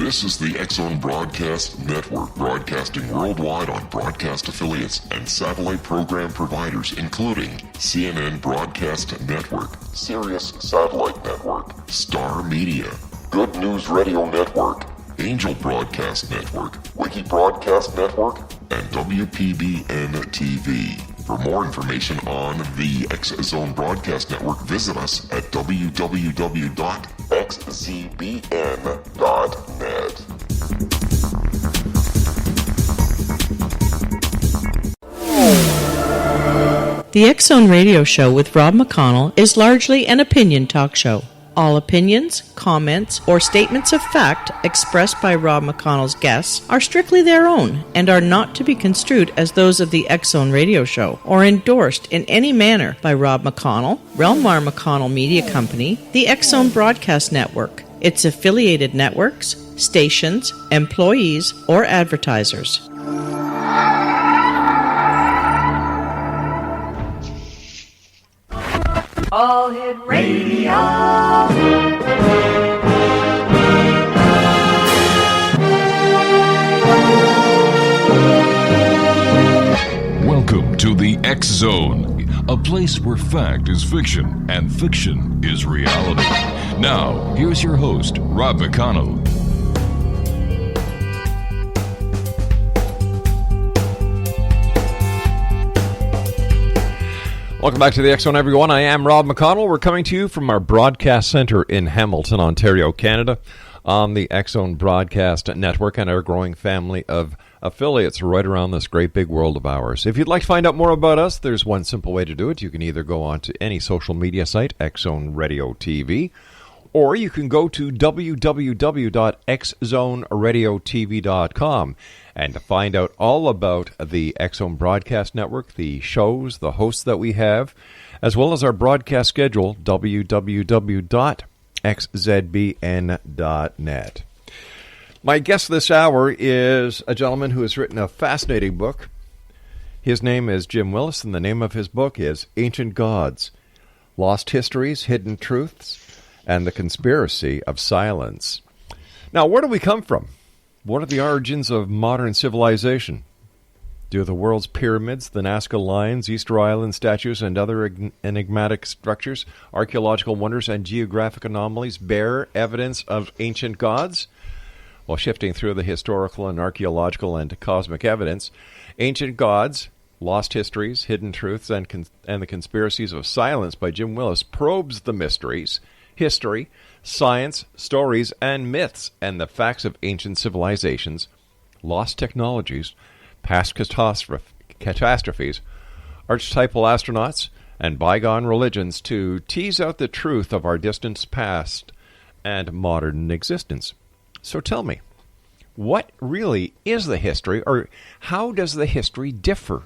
This is the X-Zone Broadcast Network, broadcasting worldwide on broadcast affiliates and satellite program providers, including CNN Broadcast Network, Sirius Satellite Network, Star Media, Good News Radio Network, Angel Broadcast Network, Wiki Broadcast Network, and WPBN TV. For more information on the X-Zone Broadcast Network, visit us at www.xzbn.net. The X-Zone Radio Show with Rob McConnell is largely an opinion talk show. All opinions, comments, or statements of fact expressed by Rob McConnell's guests are strictly their own and are not to be construed as those of the X-Zone Radio Show or endorsed in any manner by Rob McConnell, Relmar McConnell Media Company, the X-Zone Broadcast Network, its affiliated networks, stations, employees, or advertisers. All Hit Radio. Welcome to the X-Zone, a place where fact is fiction and fiction is reality. Now, here's your host, Rob McConnell. Welcome back to the X-Zone, everyone. I am Rob McConnell. We're coming to you from our broadcast center in Hamilton, Ontario, Canada, on the X-Zone Broadcast Network and our growing family of affiliates right around this great big world of ours. If you'd like to find out more about us, there's one simple way to do it. You can either go on to any social media site, X-Zone Radio TV, or you can go to www.xzoneradiotv.com and to find out all about the X-Zone Broadcast Network, the shows, the hosts that we have, as well as our broadcast schedule, www.xzbn.net. My guest this hour is a gentleman who has written a fascinating book. His name is Jim Willis, and the name of his book is Ancient Gods, Lost Histories, Hidden Truths, and the Conspiracy of Silence. Now, where do we come from? What are the origins of modern civilization? Do the world's pyramids, the Nazca Lines, Easter Island statues, and other enigmatic structures, archaeological wonders, and geographic anomalies bear evidence of ancient gods? While shifting through the historical and archaeological and cosmic evidence, Ancient Gods, Lost Histories, Hidden Truths, and the Conspiracies of Silence by Jim Willis probes the mysteries, history, science, stories, and myths, and the facts of ancient civilizations, lost technologies, past catastrophes, archetypal astronauts, and bygone religions to tease out the truth of our distant past and modern existence. So tell me, what really is the history, or how does the history differ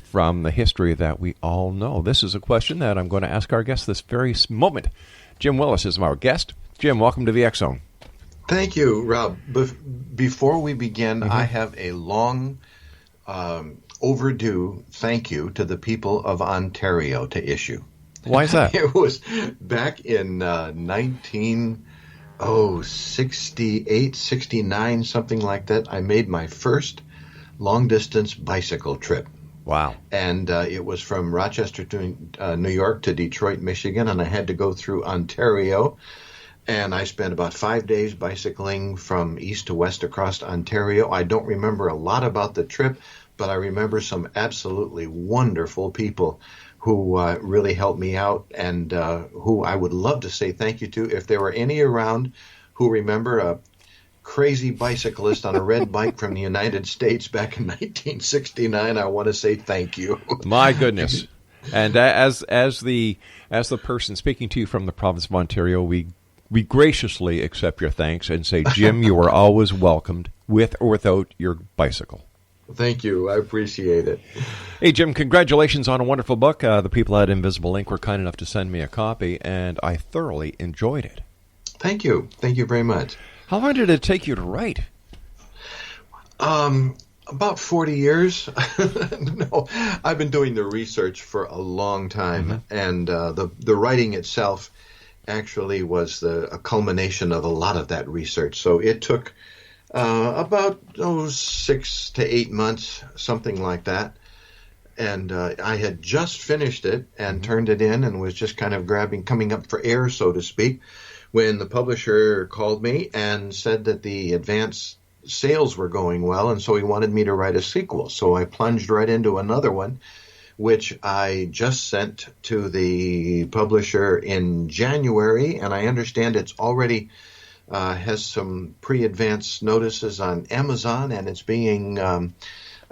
from the history that we all know? This is a question that I'm going to ask our guest this very moment. Jim Willis is our guest. Jim, welcome to the X-Zone. Thank you, Rob. Before we begin, I have a long overdue thank you to the people of Ontario to issue. Why is that? It was back in 1968, 69, something like that. I made my first long-distance bicycle trip. Wow. And it was from Rochester to New York to Detroit, Michigan, and I had to go through Ontario. And I spent about 5 days bicycling from east to west across Ontario. I don't remember a lot about the trip, but I remember some absolutely wonderful people who really helped me out and who I would love to say thank you to. If there were any around who remember a crazy bicyclist on a red bike from the United States back in 1969, I want to say thank you. My goodness. And as the person speaking to you from the province of Ontario, we graciously accept your thanks and say, Jim, you are always welcomed with or without your bicycle. Thank you. I appreciate it. Hey, Jim, congratulations on a wonderful book. The people at Invisible Ink were kind enough to send me a copy, and I thoroughly enjoyed it. Thank you. Thank you very much. How long did it take you to write? About 40 years. No, I've been doing the research for a long time, and the writing itself actually was a culmination of a lot of that research. So it took about 6 to 8 months, something like that. And I had just finished it and turned it in and was just kind of coming up for air, so to speak, when the publisher called me and said that the advance sales were going well, and so he wanted me to write a sequel. So I plunged right into another one, which I just sent to the publisher in January, and I understand it's already has some pre-advance notices on Amazon, and it's being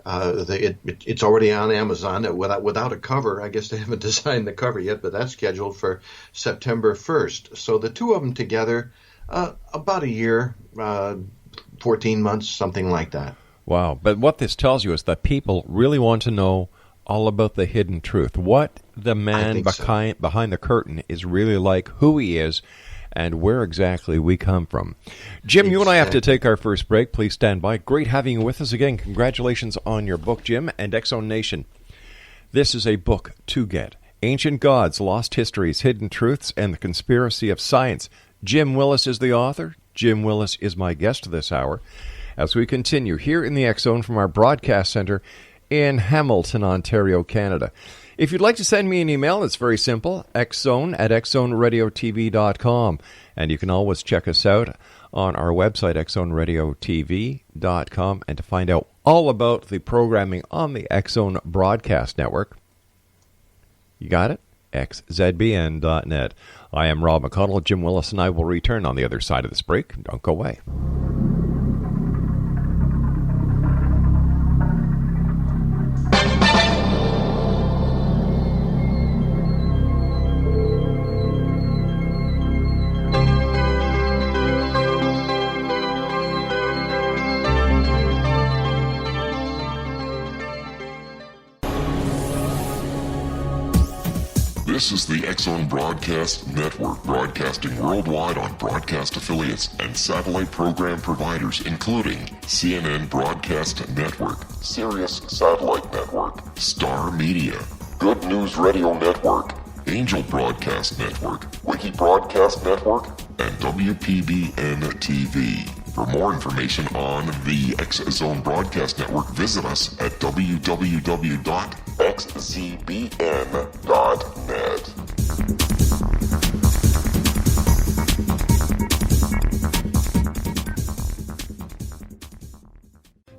it's already on Amazon without a cover. I guess they haven't designed the cover yet, but that's scheduled for September 1st. So the two of them together, about a year, 14 months, something like that. Wow. But what this tells you is that people really want to know all about the hidden truth, what the man behind the curtain is really like, who he is, and where exactly we come from. Jim, you and I have to take our first break. Please stand by. Great having you with us again. Congratulations on your book, Jim, and X-Zone Nation. This is a book to get. Ancient Gods, Lost Histories, Hidden Truths, and the Conspiracy of Science. Jim Willis is the author. Jim Willis is my guest this hour as we continue here in the X-Zone from our broadcast center in Hamilton, Ontario, Canada. If you'd like to send me an email, it's very simple, xzone@xzoneradiotv.com. And you can always check us out on our website, xzoneradiotv.com, and to find out all about the programming on the X-Zone Broadcast Network. You got it? xzbn.net. I am Rob McConnell. Jim Willis and I will return on the other side of this break. Don't go away. This is the X-Zone Broadcast Network, broadcasting worldwide on broadcast affiliates and satellite program providers, including CNN Broadcast Network, Sirius Satellite Network, Star Media, Good News Radio Network, Angel Broadcast Network, Wiki Broadcast Network, and WPBN TV. For more information on the X-Zone Broadcast Network, visit us at www.xzbn.net.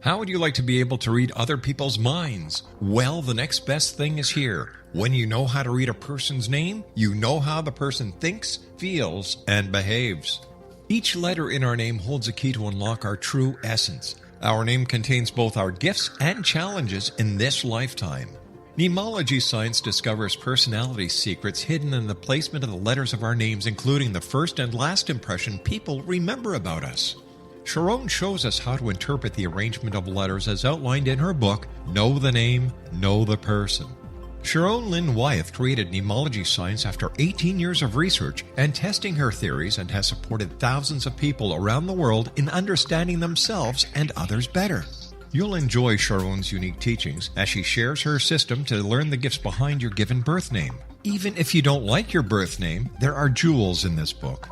How would you like to be able to read other people's minds? Well, the next best thing is here. When you know how to read a person's name, you know how the person thinks, feels, and behaves. Each letter in our name holds a key to unlock our true essence. Our name contains both our gifts and challenges in this lifetime. Mnemology science discovers personality secrets hidden in the placement of the letters of our names, including the first and last impression people remember about us. Sharon shows us how to interpret the arrangement of letters as outlined in her book, Know the Name, Know the Person. Sharon Lynn Wyeth created mnemology science after 18 years of research and testing her theories, and has supported thousands of people around the world in understanding themselves and others better. You'll enjoy Sharon's unique teachings as she shares her system to learn the gifts behind your given birth name. Even if you don't like your birth name, there are jewels in this book.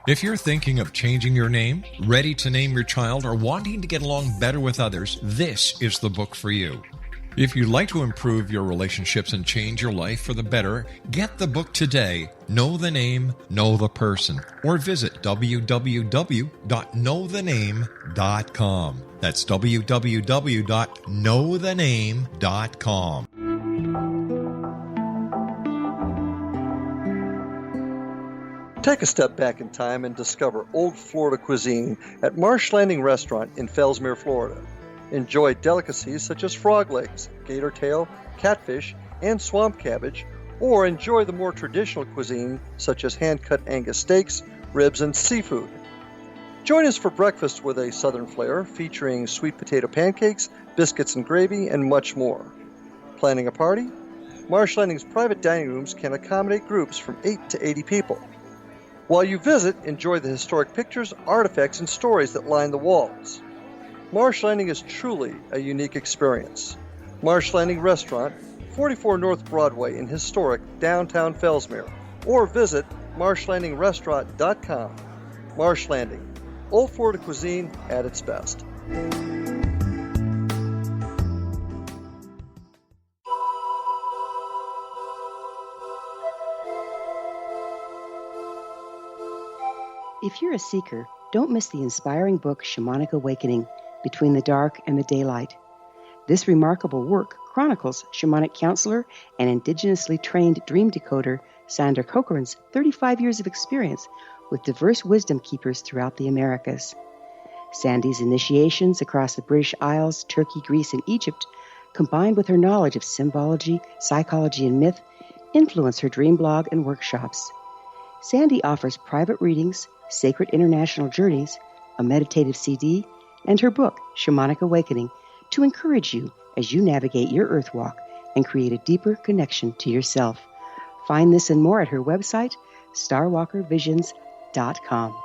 If you're thinking of changing your name, ready to name your child, or wanting to get along better with others, this is the book for you. If you'd like to improve your relationships and change your life for the better, get the book today, Know the Name, Know the Person, or visit www.knowthename.com. That's www.knowthename.com. Take a step back in time and discover old Florida cuisine at Marsh Landing Restaurant in Fellsmere, Florida. Enjoy delicacies such as frog legs, gator tail, catfish, and swamp cabbage, or enjoy the more traditional cuisine such as hand-cut Angus steaks, ribs, and seafood. Join us for breakfast with a southern flair featuring sweet potato pancakes, biscuits and gravy, and much more. Planning a party? Marsh Landing's private dining rooms can accommodate groups from 8 to 80 people. While you visit, enjoy the historic pictures, artifacts, and stories that line the walls. Marsh Landing is truly a unique experience. Marsh Landing Restaurant, 44 North Broadway in historic downtown Fellsmere, or visit marshlandingrestaurant.com. Marsh Landing, Old Florida cuisine at its best. If you're a seeker, don't miss the inspiring book Shamanic Awakening, Between the Dark and the Daylight. This remarkable work chronicles shamanic counselor and indigenously trained dream decoder Sandra Cochran's 35 years of experience with diverse wisdom keepers throughout the Americas. Sandy's initiations across the British Isles, Turkey, Greece, and Egypt, combined with her knowledge of symbology, psychology, and myth, influence her dream blog and workshops. Sandy offers private readings, sacred international journeys, a meditative CD, and her book, Shamanic Awakening, to encourage you as you navigate your earth walk and create a deeper connection to yourself. Find this and more at her website, starwalkervisions.com.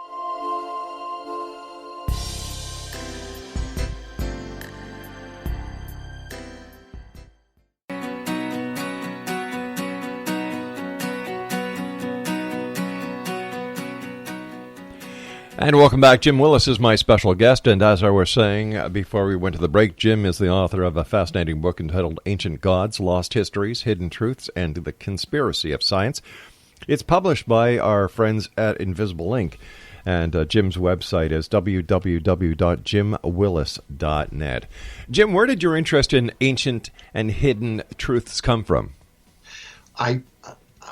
And welcome back. Jim Willis is my special guest, and as I was saying before we went to the break, Jim is the author of a fascinating book entitled Ancient Gods, Lost Histories, Hidden Truths, and the Conspiracy of Science. It's published by our friends at Invisible Ink, and Jim's website is www.jimwillis.net. Jim, where did your interest in ancient and hidden truths come from?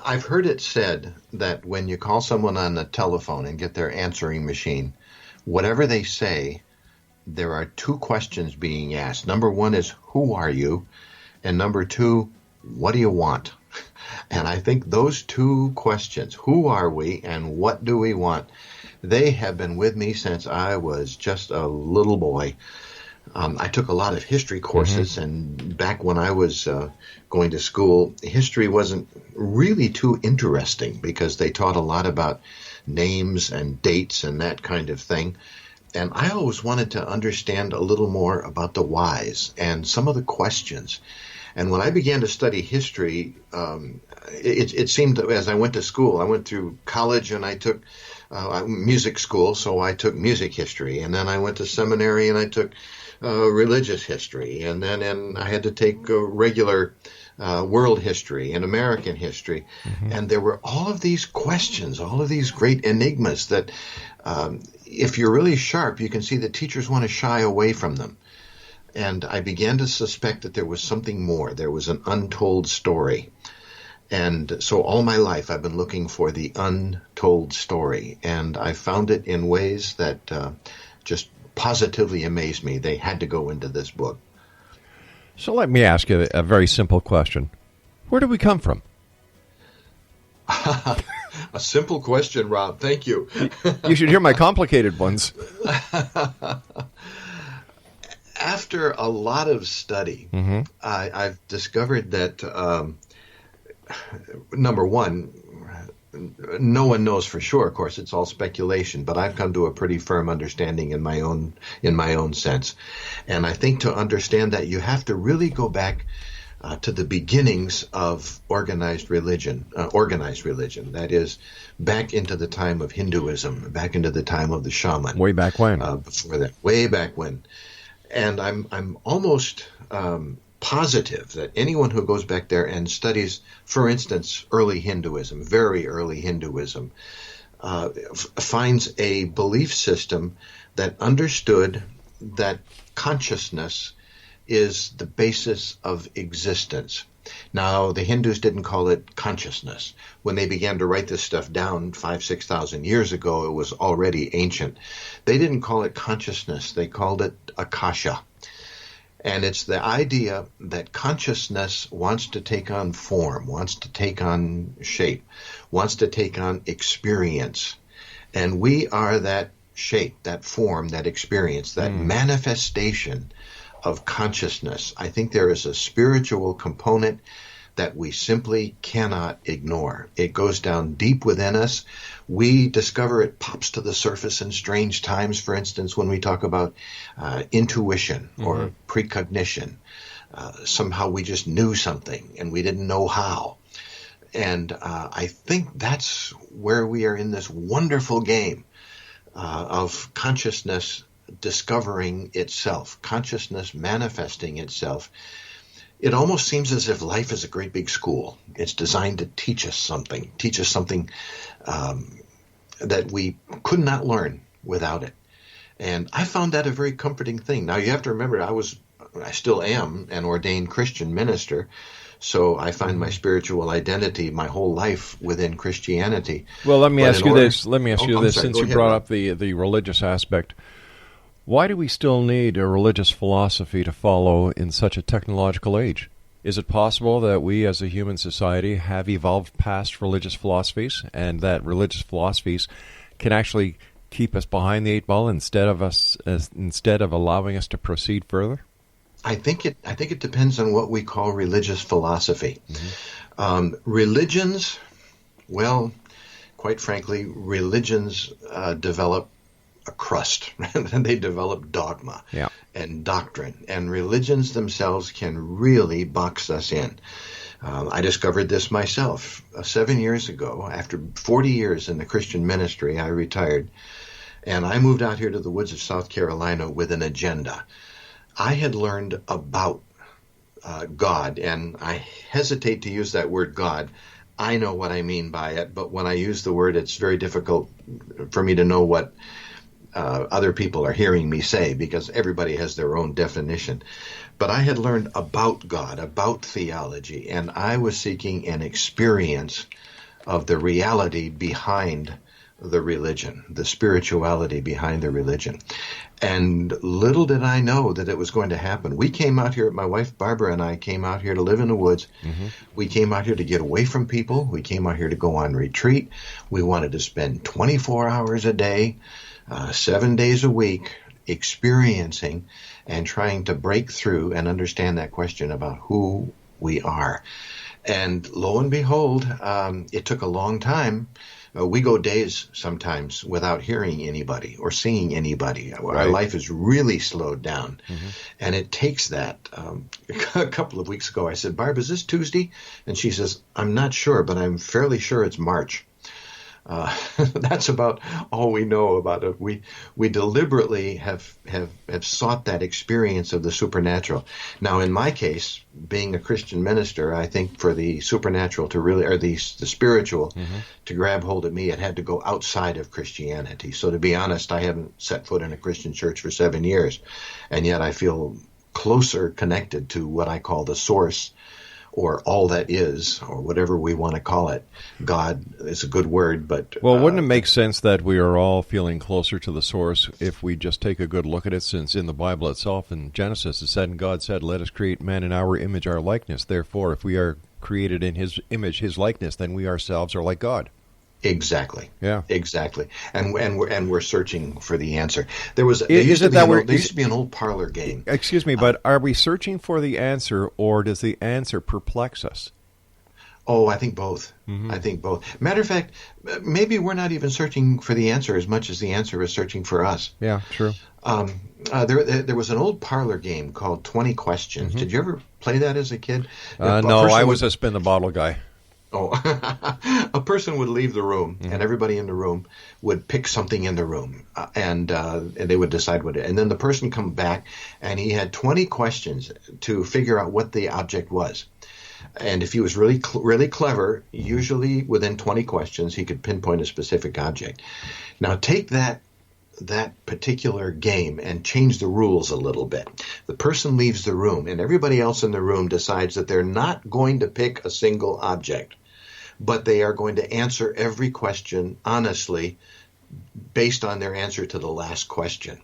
I've heard it said that when you call someone on the telephone and get their answering machine, whatever they say, there are two questions being asked. Number one is, who are you? And number two, what do you want? And I think those two questions, who are we and what do we want, they have been with me since I was just a little boy. I took a lot of history courses, and back when I was going to school, history wasn't really too interesting because they taught a lot about names and dates and that kind of thing. And I always wanted to understand a little more about the whys and some of the questions. And when I began to study history, it seemed that as I went to school, I went through college and I took music school, so I took music history. And then I went to seminary and I took religious history, and then I had to take regular world history and American history. And there were all of these questions, all of these great enigmas that if you're really sharp, you can see that teachers want to shy away from them. And I began to suspect that there was something more. There was an untold story. And so all my life I've been looking for the untold story, and I found it in ways that just positively amazed me. They had to go into this book. So let me ask you a very simple question. Where do we come from? A simple question, Rob. Thank you. You should hear my complicated ones. After a lot of study, I've discovered that, number one, no one knows for sure. Of course, it's all speculation, but I've come to a pretty firm understanding in my own sense. And I think to understand that, you have to really go back to the beginnings of organized religion. That is, back into the time of Hinduism, back into the time of the shaman. Way back when? Before that, way back when. And I'm almost positive that anyone who goes back there and studies, for instance, early Hinduism, very early Hinduism, finds a belief system that understood that consciousness is the basis of existence. Now, the Hindus didn't call it consciousness. When they began to write this stuff down 5,000-6,000 years ago, it was already ancient. They didn't call it consciousness. They called it akasha. And it's the idea that consciousness wants to take on form, wants to take on shape, wants to take on experience. And we are that shape, that form, that experience, that manifestation of consciousness. I think there is a spiritual component that we simply cannot ignore. It goes down deep within us. We discover it pops to the surface in strange times, for instance, when we talk about intuition or precognition. Somehow we just knew something and we didn't know how. And I think that's where we are in this wonderful game of consciousness discovering itself, consciousness manifesting itself. It almost seems as if life is a great big school. It's designed to teach us something that we could not learn without it. And I found that a very comforting thing. Now, you have to remember, I still am an ordained Christian minister, so I find my spiritual identity my whole life within Christianity. Well, let me ask you this, Sorry, since you brought up the religious aspect. Why do we still need a religious philosophy to follow in such a technological age? Is it possible that we as a human society have evolved past religious philosophies, and that religious philosophies can actually keep us behind the eight ball instead of allowing us to proceed further? I think it depends on what we call religious philosophy. Religions, well, quite frankly, religions develop a crust, and they develop dogma and doctrine, and religions themselves can really box us in. I discovered this myself 7 years ago. After 40 years in the Christian ministry, I retired, and I moved out here to the woods of South Carolina with an agenda. I had learned about God, and I hesitate to use that word God. I know what I mean by it, but when I use the word, it's very difficult for me to know what other people are hearing me say, because everybody has their own definition. But I had learned about God, about theology, and I was seeking an experience of the reality behind the religion, the spirituality behind the religion. And little did I know that it was going to happen. We came out here, my wife Barbara and I came out here to live in the woods. We came out here to get away from people. We came out here to go on retreat. We wanted to spend 24 hours a day, 7 days a week, experiencing and trying to break through and understand that question about who we are. And lo and behold, it took a long time. We go days sometimes without hearing anybody or seeing anybody. Right. Our life is really slowed down. And it takes that. A couple of weeks ago, I said, Barb, is this Tuesday? And she says, I'm not sure, but I'm fairly sure it's March. That's about all we know about it. We deliberately have sought that experience of the supernatural. Now, in my case, being a Christian minister, I think for the supernatural to really, or the spiritual to grab hold of me, it had to go outside of Christianity. So to be honest, I haven't set foot in a Christian church for 7 years, and yet I feel closer connected to what I call the source, or all that is, or whatever we want to call it. God is a good word, but... Well, wouldn't it make sense that we are all feeling closer to the source if we just take a good look at it, since in the Bible itself, in Genesis, it said, and God said, let us create man in our image, our likeness. Therefore, if we are created in his image, his likeness, then we ourselves are like God. Exactly. Yeah. Exactly. And we're searching for the answer. There used to be an old parlor game. Excuse me, but are we searching for the answer, or does the answer perplex us? Oh, I think both. I think both. Matter of fact, maybe we're not even searching for the answer as much as the answer is searching for us. Yeah, true. There was an old parlor game called 20 Questions. Did you ever play that as a kid? No, I was a spin the bottle guy. Oh, a person would leave the room, and everybody in the room would pick something in the room, and they would decide what it. And then the person come back, and he had 20 questions to figure out what the object was. And if he was really clever, usually within 20 questions, he could pinpoint a specific object. Now, take that particular game and change the rules a little bit. The person leaves the room, and everybody else in the room decides that they're not going to pick a single object, but they are going to answer every question honestly based on their answer to the last question.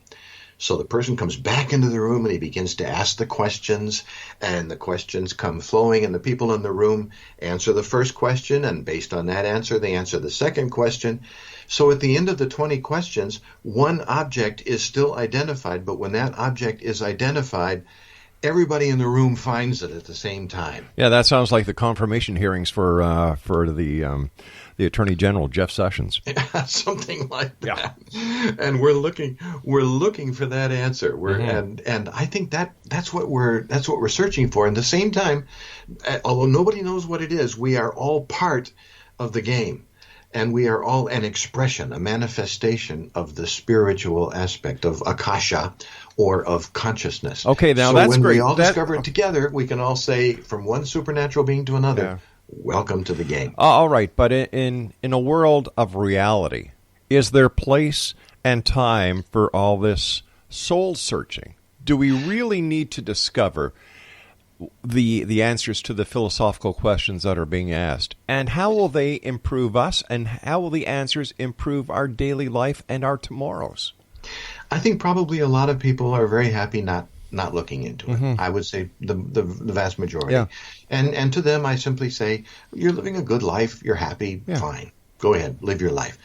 So the person comes back into the room and he begins to ask the questions, and the questions come flowing, and the people in the room answer the first question, and based on that answer, they answer the second question. So at the end of the 20 questions, one object is still identified, but when that object is identified, everybody in the room finds it at the same time. Yeah, that sounds like the confirmation hearings for the Attorney General, Jeff Sessions. Something like that. Yeah. And we're looking for that answer. And I think that's what we're searching for. And at the same time, although nobody knows what it is, we are all part of the game. And we are all an expression, a manifestation of the spiritual aspect of Akasha or of consciousness. Okay, now so that's when great. we all discover it together, we can all say from one supernatural being to another, welcome to the game. All right, but in a world of reality, is there place and time for all this soul searching? Do we really need to discover the answers to the philosophical questions that are being asked? And how will they improve us? And how will the answers improve our daily life and our tomorrows? I think probably a lot of people are very happy not looking into it. I would say the vast majority. Yeah. And to them, I simply say, you're living a good life. You're happy. Yeah. Fine. Go ahead. Live your life.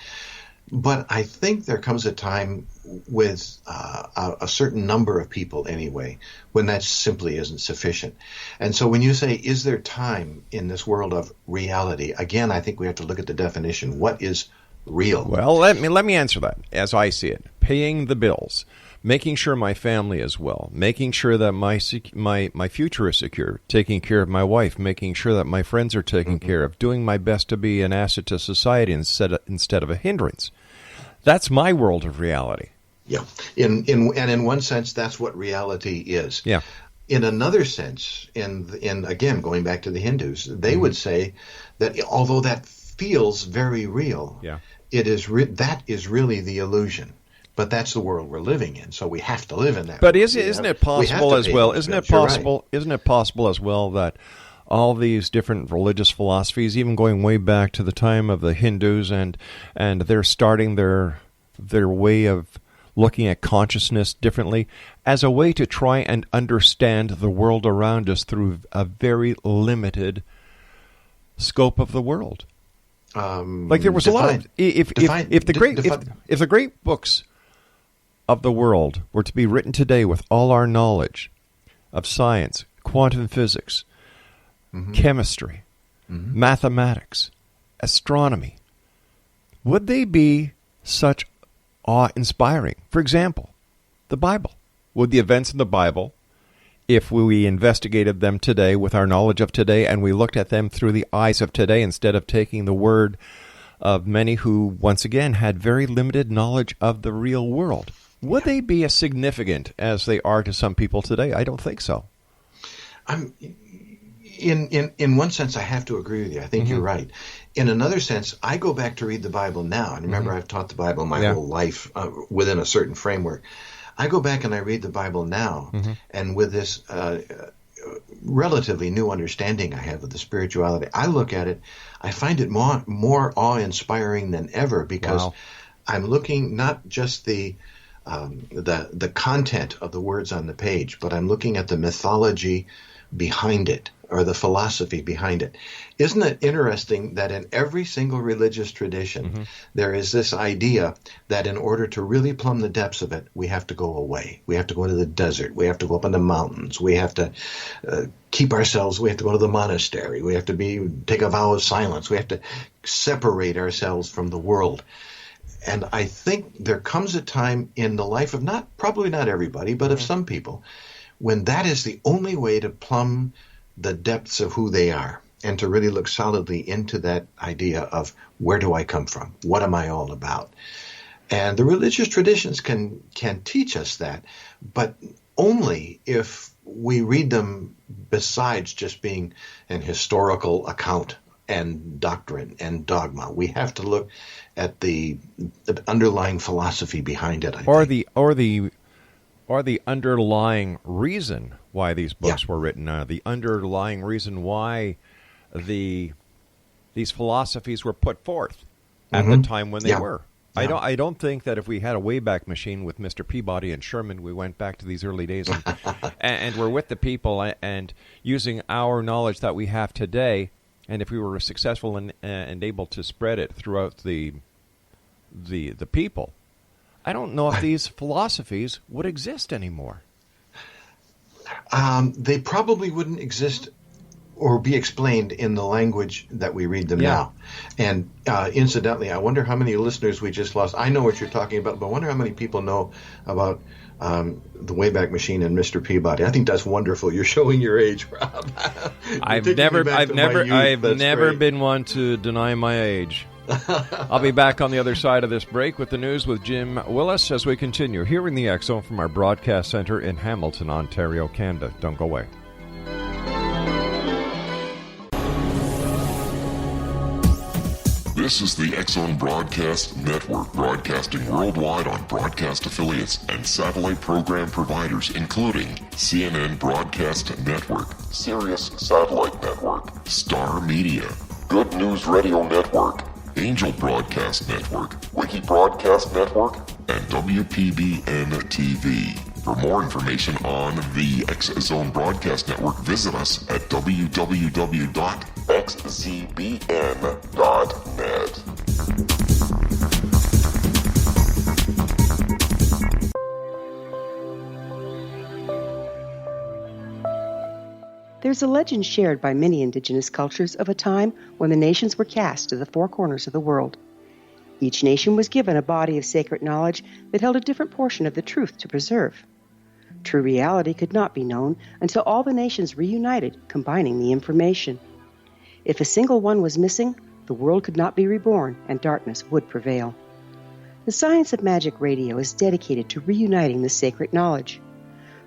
But I think there comes a time with a certain number of people anyway when that simply isn't sufficient. And so when you say, is there time in this world of reality? Again, I think we have to look at the definition. What is real? Well, let me answer that as I see it. Paying the bills, making sure my family is well, making sure that my future is secure, taking care of my wife, making sure that my friends are taken care of, doing my best to be an asset to society instead of a hindrance. That's my world of reality. Yeah. In one sense, that's what reality is. Yeah. In another sense, in again, going back to the Hindus, they would say that although that feels very real, it is that is really the illusion. But that's the world we're living in, so we have to live in that. But isn't it possible as well? Isn't it possible? Isn't it possible as well that all these different religious philosophies, even going way back to the time of the Hindus, and they're starting their way of looking at consciousness differently as a way to try and understand the world around us through a very limited scope of the world. Like there was a lot of if the great books of the world were to be written today with all our knowledge of science, quantum physics, chemistry, mathematics, astronomy, would they be such awe-inspiring? For example, the Bible. Would the events in the Bible, if we investigated them today with our knowledge of today and we looked at them through the eyes of today instead of taking the word of many who, once again, had very limited knowledge of the real world, would they be as significant as they are to some people today? I don't think so. In one sense, I have to agree with you. I think you're right. In another sense, I go back to read the Bible now. And remember, I've taught the Bible my whole life within a certain framework. I go back and I read the Bible now, and with this relatively new understanding I have of the spirituality, I look at it, I find it more awe-inspiring than ever because I'm looking not just the content of the words on the page, but I'm looking at the mythology behind it, or the philosophy behind it. Isn't it interesting that in every single religious tradition, there is this idea that in order to really plumb the depths of it, we have to go away. We have to go to the desert. We have to go up in the mountains. We have to keep ourselves. We have to go to the monastery. We have to take a vow of silence. We have to separate ourselves from the world. And I think there comes a time in the life of probably not everybody, but of some people, when that is the only way to plumb the depths of who they are and to really look solidly into that idea of where do I come from? What am I all about? And the religious traditions can teach us that, but only if we read them besides just being an historical account and doctrine and dogma. We have to look at the underlying philosophy behind it, or the underlying reason why these books were written, the underlying reason why these philosophies were put forth at the time when they were. Yeah. I don't think that if we had a Wayback Machine with Mr. Peabody and Sherman, we went back to these early days and we're with the people and using our knowledge that we have today, and if we were successful and able to spread it throughout the people, I don't know if these philosophies would exist anymore. They probably wouldn't exist or be explained in the language that we read them now. And incidentally, I wonder how many listeners we just lost. I know what you're talking about, but I wonder how many people know about the Wayback Machine and Mr. Peabody. I think that's wonderful. You're showing your age, Rob. I've never been one to deny my age. I'll be back on the other side of this break with the news with Jim Willis as we continue here in the X Zone from our broadcast center in Hamilton, Ontario, Canada. Don't go away. This is the X Zone Broadcast Network, broadcasting worldwide on broadcast affiliates and satellite program providers, including CNN Broadcast Network, Sirius Satellite Network, Star Media, Good News Radio Network, Angel Broadcast Network, Wiki Broadcast Network, and WPBN TV. For more information on the X Zone Broadcast Network, visit us at www.xzbn.net. There's a legend shared by many indigenous cultures of a time when the nations were cast to the four corners of the world. Each nation was given a body of sacred knowledge that held a different portion of the truth to preserve. True reality could not be known until all the nations reunited, combining the information. If a single one was missing, the world could not be reborn and darkness would prevail. The Science of Magic Radio is dedicated to reuniting the sacred knowledge.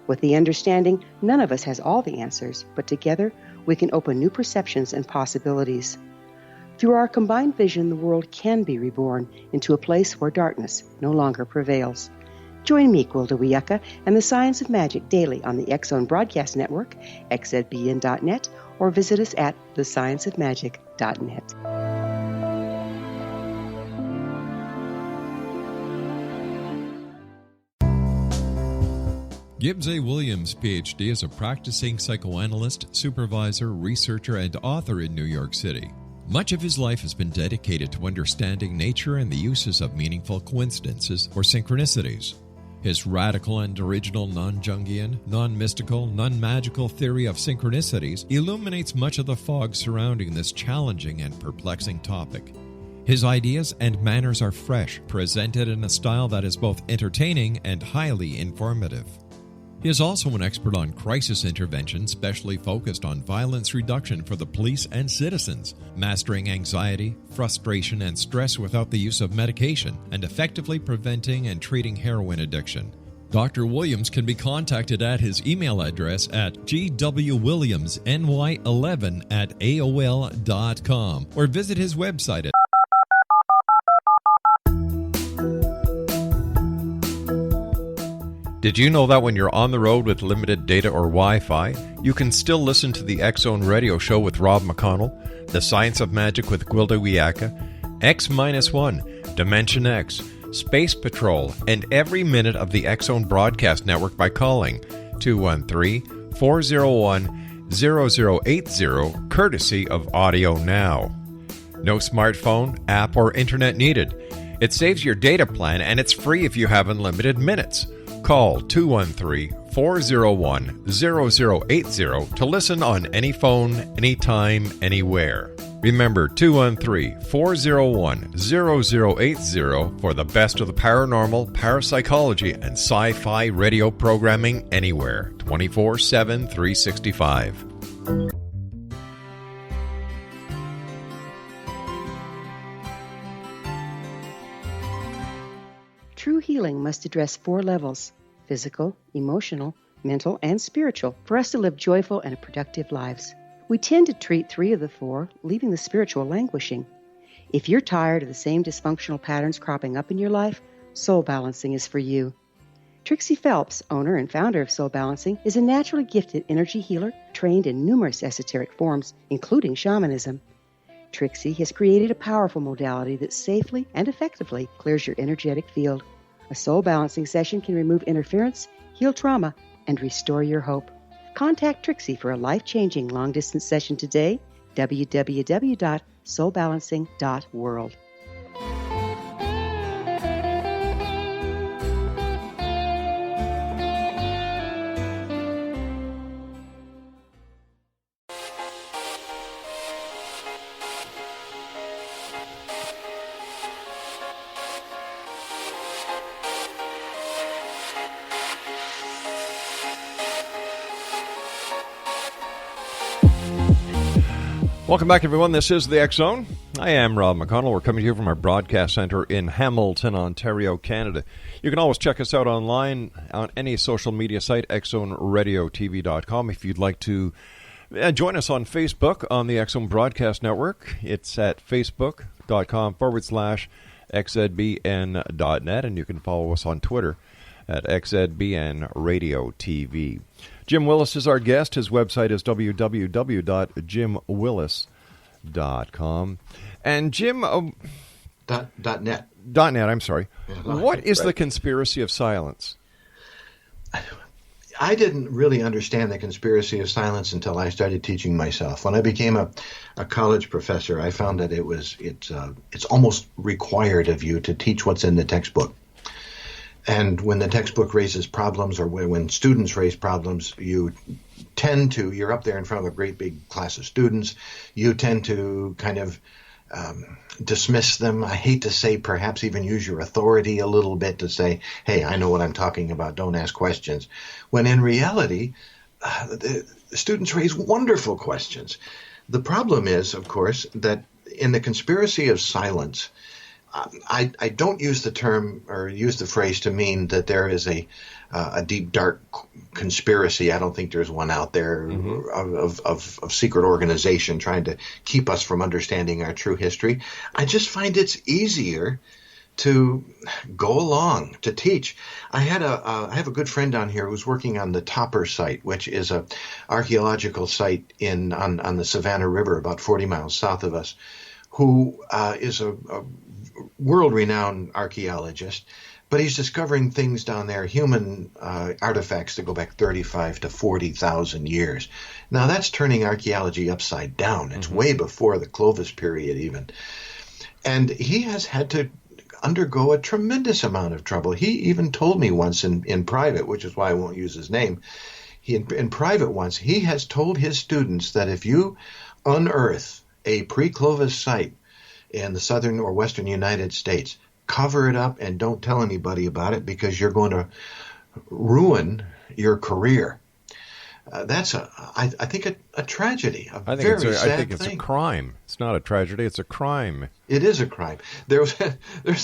With the understanding, none of us has all the answers, but together we can open new perceptions and possibilities. Through our combined vision, the world can be reborn into a place where darkness no longer prevails. Join me, Gwilda Wiyaka, and the Science of Magic daily on the X Zone Broadcast Network, xzbn.net, or visit us at thescienceofmagic.net. Gibbs A. Williams, Ph.D., is a practicing psychoanalyst, supervisor, researcher, and author in New York City. Much of his life has been dedicated to understanding nature and the uses of meaningful coincidences or synchronicities. His radical and original non-Jungian, non-mystical, non-magical theory of synchronicities illuminates much of the fog surrounding this challenging and perplexing topic. His ideas and manners are fresh, presented in a style that is both entertaining and highly informative. He is also an expert on crisis intervention, specially focused on violence reduction for the police and citizens, mastering anxiety, frustration, and stress without the use of medication, and effectively preventing and treating heroin addiction. Dr. Williams can be contacted at his email address at gwwilliamsny11@aol.com or visit his website at Did you know that when you're on the road with limited data or Wi-Fi, you can still listen to the X Zone Radio Show with Rob McConnell, The Science of Magic with Gwilda Wiyaka, X-1, Dimension X, Space Patrol, and every minute of the X Zone Broadcast Network by calling 213-401-0080, courtesy of Audio Now. No smartphone, app, or internet needed. It saves your data plan and it's free if you have unlimited minutes. Call 213-401-0080 to listen on any phone, anytime, anywhere. Remember 213-401-0080 for the best of the paranormal, parapsychology, and sci-fi radio programming anywhere, 24/7, 365. True healing must address 4 levels: physical, emotional, mental, and spiritual, for us to live joyful and productive lives. We tend to treat 3 of the 4, leaving the spiritual languishing. If you're tired of the same dysfunctional patterns cropping up in your life, Soul Balancing is for you. Trixie Phelps, owner and founder of Soul Balancing, is a naturally gifted energy healer trained in numerous esoteric forms, including shamanism. Trixie has created a powerful modality that safely and effectively clears your energetic field. A soul balancing session can remove interference, heal trauma, and restore your hope. Contact Trixie for a life-changing long-distance session today. www.soulbalancing.world. Welcome back, everyone. This is the X Zone. I am Rob McConnell. We're coming to you from our broadcast center in Hamilton, Ontario, Canada. You can always check us out online on any social media site, xzoneradiotv.com. If you'd like to join us on Facebook on the X Zone Broadcast Network, it's at facebook.com/xzbn.net, and you can follow us on Twitter at xzbnradiotv. Jim Willis is our guest. His website is www.jimwillis.com. And Jim... .net. .net, I'm sorry. What is the conspiracy of silence? I didn't really understand the conspiracy of silence until I started teaching myself. When I became a college professor, I found that it's almost required of you to teach what's in the textbook. And when the textbook raises problems, or when students raise problems, you're up there in front of a great big class of students, you tend to kind of dismiss them. I hate to say, perhaps even use your authority a little bit to say, hey, I know what I'm talking about, don't ask questions. When in reality, the students raise wonderful questions. The problem is, of course, that in the conspiracy of silence, I don't use the term or use the phrase to mean that there is a deep, dark conspiracy. I don't think there's one out there of secret organization trying to keep us from understanding our true history. I just find it's easier to go along, to teach. I have a good friend down here who's working on the Topper site, which is a archaeological site on the Savannah River, about 40 miles south of us, who is a world-renowned archaeologist, but he's discovering things down there, human artifacts that go back 35 to 40,000 years. Now, that's turning archaeology upside down. It's way before the Clovis period even. And he has had to undergo a tremendous amount of trouble. He even told me once in private, which is why I won't use his name, in private once, he has told his students that if you unearth a pre-Clovis site in the southern or western United States, cover it up and don't tell anybody about it because you're going to ruin your career. That's I think a tragedy. I think it's a crime. It's not a tragedy. It's a crime. It is a crime. There's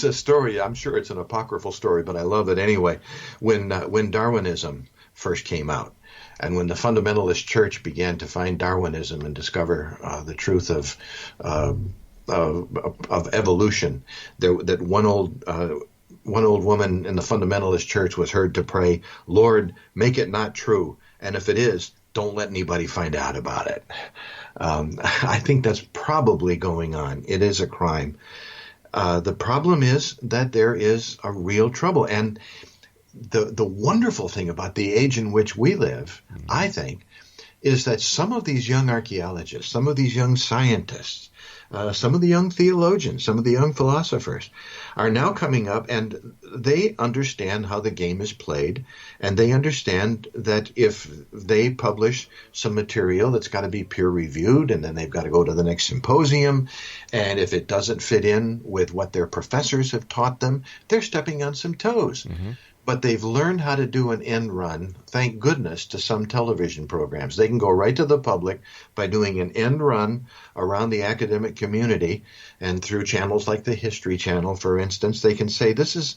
a story. I'm sure it's an apocryphal story, but I love it anyway. When Darwinism first came out, and when the fundamentalist church began to find Darwinism and discover the truth of evolution, that one old woman in the fundamentalist church was heard to pray, "Lord, make it not true, and if it is, don't let anybody find out about it." I think that's probably going on. It is a crime. The problem is that there is a real trouble, and the wonderful thing about the age in which we live, I think, is that some of these young archaeologists, some of these young scientists, some of the young theologians, some of the young philosophers are now coming up, and they understand how the game is played, and they understand that if they publish some material that's got to be peer-reviewed, and then they've got to go to the next symposium, and if it doesn't fit in with what their professors have taught them, they're stepping on some toes. But they've learned how to do an end run, thank goodness, to some television programs. They can go right to the public by doing an end run around the academic community, and through channels like the History Channel, for instance, they can say this is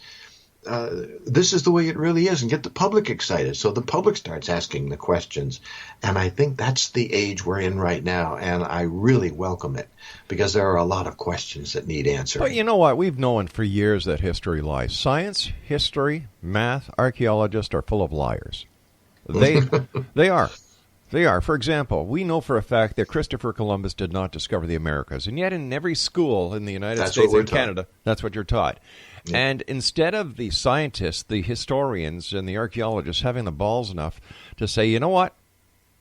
the way it really is, and get the public excited. So the public starts asking the questions. And I think that's the age we're in right now, and I really welcome it, because there are a lot of questions that need answering. But you know what? We've known for years that history lies. Science, history, math, archaeologists are full of liars. They are. They are. For example, we know for a fact that Christopher Columbus did not discover the Americas, and yet in every school in the United States and Canada, that's what you're taught. Yeah. And instead of the scientists, the historians, and the archaeologists having the balls enough to say, you know what,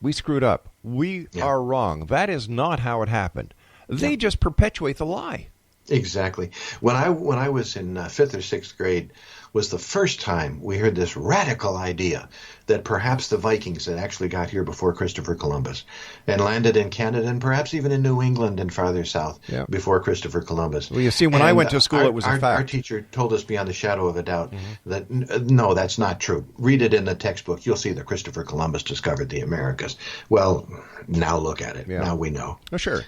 we screwed up. We are wrong. That is not how it happened. They just perpetuate the lie. Exactly. When I was in 5th or 6th grade was the first time we heard this radical idea that perhaps the Vikings had actually got here before Christopher Columbus and landed in Canada and perhaps even in New England and farther south before Christopher Columbus. Well, you see, when I went to school, it was a fact. Our teacher told us beyond a shadow of a doubt that, no, that's not true. Read it in the textbook. You'll see that Christopher Columbus discovered the Americas. Well, now look at it. Now we know. Oh, sure.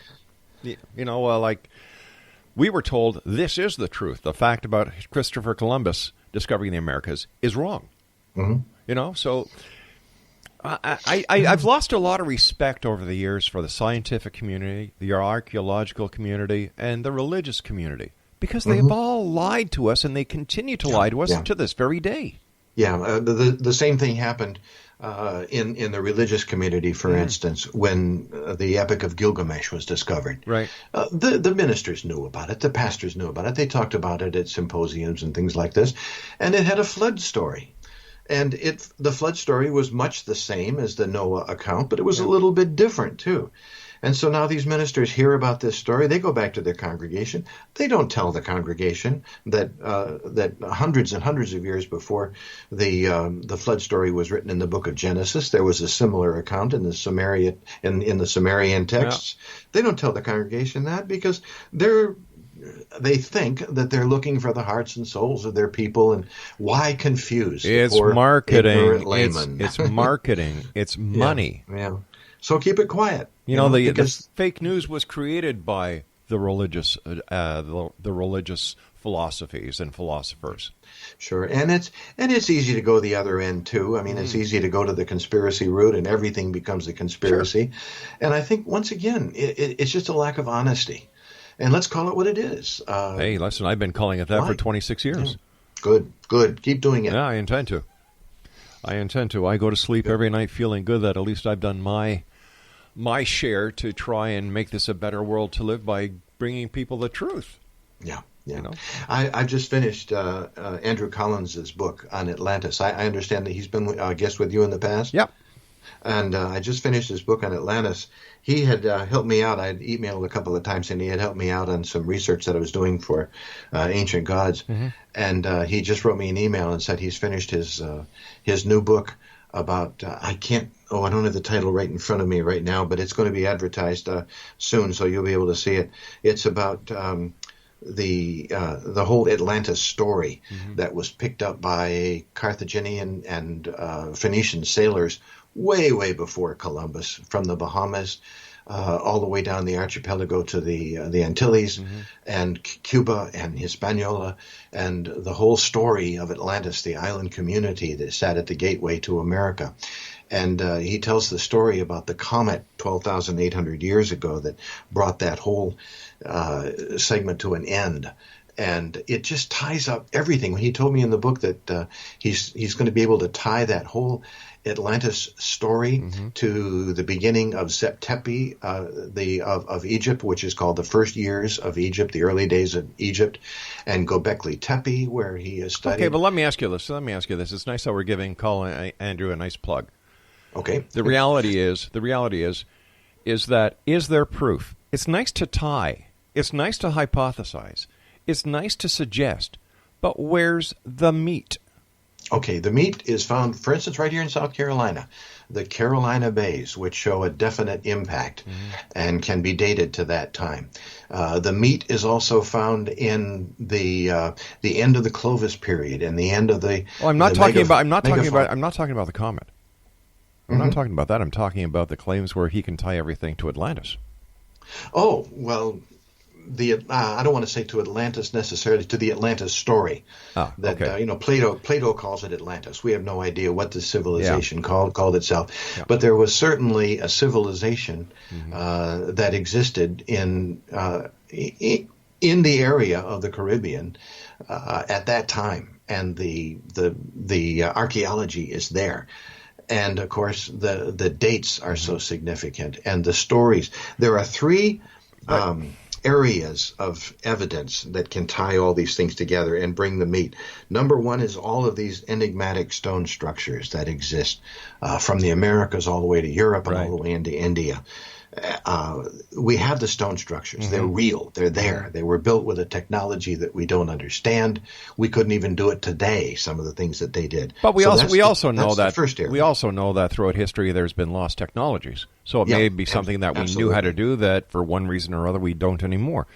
Like we were told this is the truth. The fact about Christopher Columbus discovering the Americas is wrong. Mm-hmm. So I've lost a lot of respect over the years for the scientific community, the archaeological community, and the religious community because they've all lied to us, and they continue to lie to us to this very day. Yeah, the same thing happened in the religious community, for instance, when the Epic of Gilgamesh was discovered. Right. The ministers knew about it. The pastors knew about it. They talked about it at symposiums and things like this. And it had a flood story. And the flood story was much the same as the Noah account, but it was a little bit different, too. And so now these ministers hear about this story. They go back to their congregation. They don't tell the congregation that hundreds and hundreds of years before the flood story was written in the book of Genesis, there was a similar account in the Sumerian texts. Yeah. They don't tell the congregation that because they think that they're looking for the hearts and souls of their people, and why confuse? It's marketing. It's marketing. It's money. Yeah. So keep it quiet. The fake news was created by the religious philosophies and philosophers. Sure, and it's easy to go the other end too. I mean, it's easy to go to the conspiracy route, and everything becomes a conspiracy. Sure. And I think once again, it's just a lack of honesty. And let's call it what it is. Hey, listen, I've been calling it that for 26 years. Yeah. Good. Keep doing it. Yeah, I intend to. I go to sleep every night feeling good that at least I've done my share to try and make this a better world to live by bringing people the truth. Yeah. I've just finished Andrew Collins' book on Atlantis. I understand that he's been a guest with you in the past. Yep. And I just finished his book on Atlantis. He had helped me out. I had emailed a couple of times, and he had helped me out on some research that I was doing for Ancient Gods. Mm-hmm. And he just wrote me an email and said he's finished his new book about I don't have the title right in front of me right now, but it's going to be advertised soon, so you'll be able to see it. It's about the whole Atlantis story that was picked up by Carthaginian and Phoenician sailors way before Columbus, from the Bahamas all the way down the archipelago to the Antilles and Cuba and Hispaniola, and the whole story of Atlantis, the island community that sat at the gateway to America. And he tells the story about the comet 12,800 years ago that brought that whole segment to an end. And it just ties up everything. He told me in the book that he's going to be able to tie that whole Atlantis story to the beginning of Septepi, of Egypt, which is called the first years of Egypt, the early days of Egypt, and Göbekli Tepe, where he has studied. Okay, but let me ask you this. It's nice that we're giving Colin Andrew a nice plug. Okay. The reality is that is there proof? It's nice to tie. It's nice to hypothesize. It's nice to suggest. But where's the meat? Okay, the meat is found, for instance, right here in South Carolina, the Carolina Bays, which show a definite impact and can be dated to that time. The meat is also found in the end of the Clovis period and the end of the. Oh, I'm not talking about the comet. I'm not talking about that. I'm talking about the claims where he can tie everything to Atlantis. Oh, well, I don't want to say to Atlantis necessarily, to the Atlantis story. Plato calls it Atlantis. We have no idea what the civilization called itself. Yeah. But there was certainly a civilization that existed in the area of the Caribbean at that time, and the archaeology is there. And, of course, the dates are so significant, and the stories. There are three areas of evidence that can tie all these things together and bring the meat. Number one is all of these enigmatic stone structures that exist from the Americas all the way to Europe and all the way into India. We have the stone structures. They're real. They're there. They were built with a technology that we don't understand. We couldn't even do it today, some of the things that they did. But we also know that throughout history there's been lost technologies. So it may be something that we knew how to do that for one reason or other we don't anymore.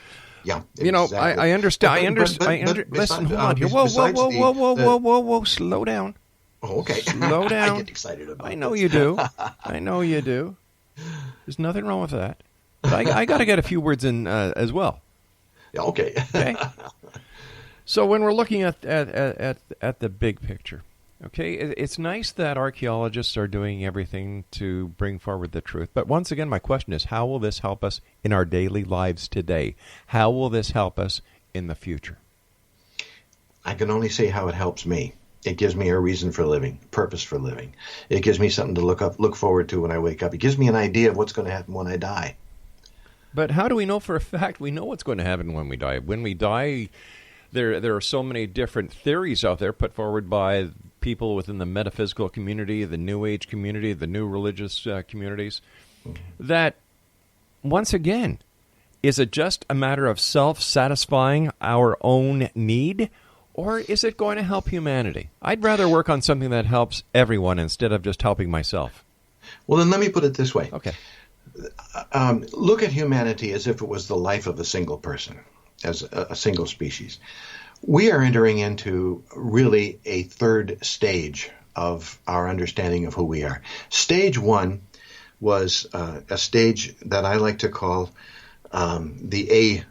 Yeah, exactly. I understand. Listen, hold on here. Whoa, slow down. Oh, okay. Slow down. I get excited about I know you do. There's nothing wrong with that. But I got to get a few words in as well. Yeah, okay. Okay. So when we're looking at the big picture, okay, it's nice that archaeologists are doing everything to bring forward the truth. But once again, my question is, how will this help us in our daily lives today? How will this help us in the future? I can only say how it helps me. It gives me a reason for living, purpose for living. It gives me something to look forward to when I wake up. It gives me an idea of what's going to happen when I die. But how do we know for a fact we know what's going to happen when we die? When we die, there are so many different theories out there put forward by people within the metaphysical community, the New Age community, the new religious communities, that, once again, is it just a matter of self-satisfying our own need? Or is it going to help humanity? I'd rather work on something that helps everyone instead of just helping myself. Well, then let me put it this way. Okay. Look at humanity as if it was the life of a single person, as a single species. We are entering into really a third stage of our understanding of who we are. Stage one was a stage that I like to call the A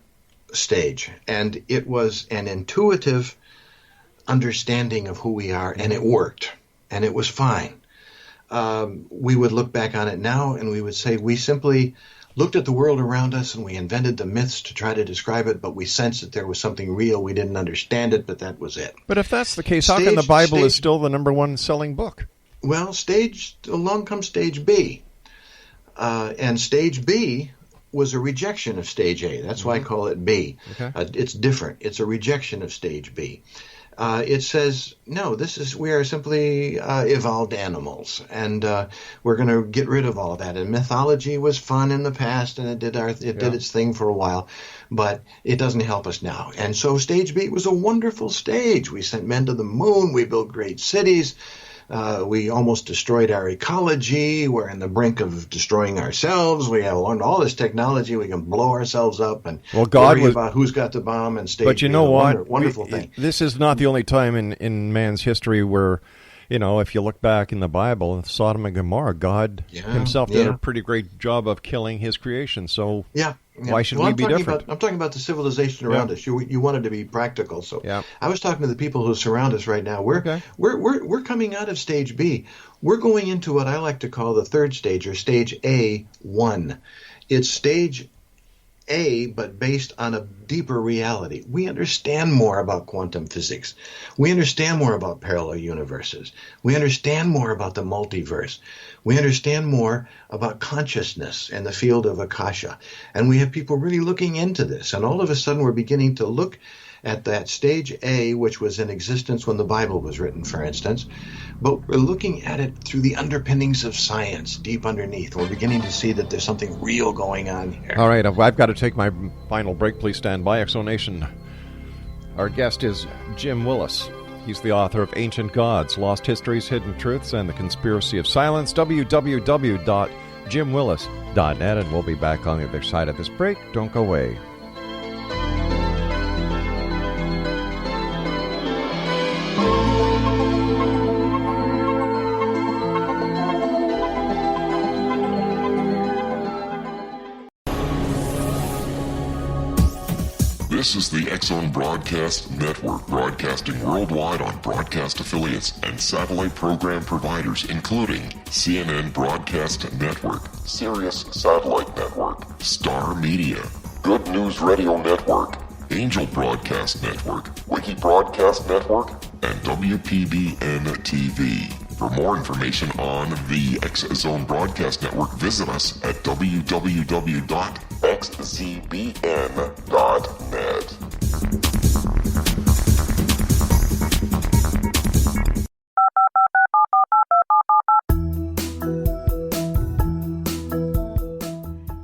stage. And it was an intuitive understanding of who we are, and it worked, and it was fine. We would look back on it now, and we would say we simply looked at the world around us, and we invented the myths to try to describe it, but we sensed that there was something real. We didn't understand it, but that was it. But if that's the case, how come the Bible is still the number one selling book? Well, along comes stage B. And stage B was a rejection of stage A. That's why I call it B. Okay. It's different. It's a rejection of stage B. It says, no, we are simply evolved animals, and we're going to get rid of all that. And mythology was fun in the past, and it did its thing for a while, but it doesn't help us now. And so stage B was a wonderful stage. We sent men to the moon. We built great cities. We almost destroyed our ecology. We're on the brink of destroying ourselves. We have learned all this technology. We can blow ourselves up and worry about who's got the bomb and stage. But you know what? Wonderful thing. This is not the only time in man's history where, if you look back in the Bible, Sodom and Gomorrah, God himself did a pretty great job of killing his creation. So why should we be different? I'm talking about the civilization around us. You wanted to be practical, so I was talking to the people who surround us right now. We're coming out of stage B. We're going into what I like to call the third stage, or stage A1. It's stage A, but based on a deeper reality. We understand more about quantum physics. We understand more about parallel universes. We understand more about the multiverse. We understand more about consciousness and the field of Akasha. And we have people really looking into this. And all of a sudden we're beginning to look at that stage A, which was in existence when the Bible was written, for instance. But we're looking at it through the underpinnings of science, deep underneath. We're beginning to see that there's something real going on here. All right, I've got to take my final break. Please stand by. Exonation. Our guest is Jim Willis. He's the author of Ancient Gods, Lost Histories, Hidden Truths, and the Conspiracy of Silence. www.jimwillis.net. And we'll be back on the other side of this break. Don't go away. This is the X-Zone Broadcast Network, broadcasting worldwide on broadcast affiliates and satellite program providers, including CNN Broadcast Network, Sirius Satellite Network, Star Media, Good News Radio Network, Angel Broadcast Network, Wiki Broadcast Network, and WPBN TV. For more information on the X-Zone Broadcast Network, visit us at www.xzbn.net.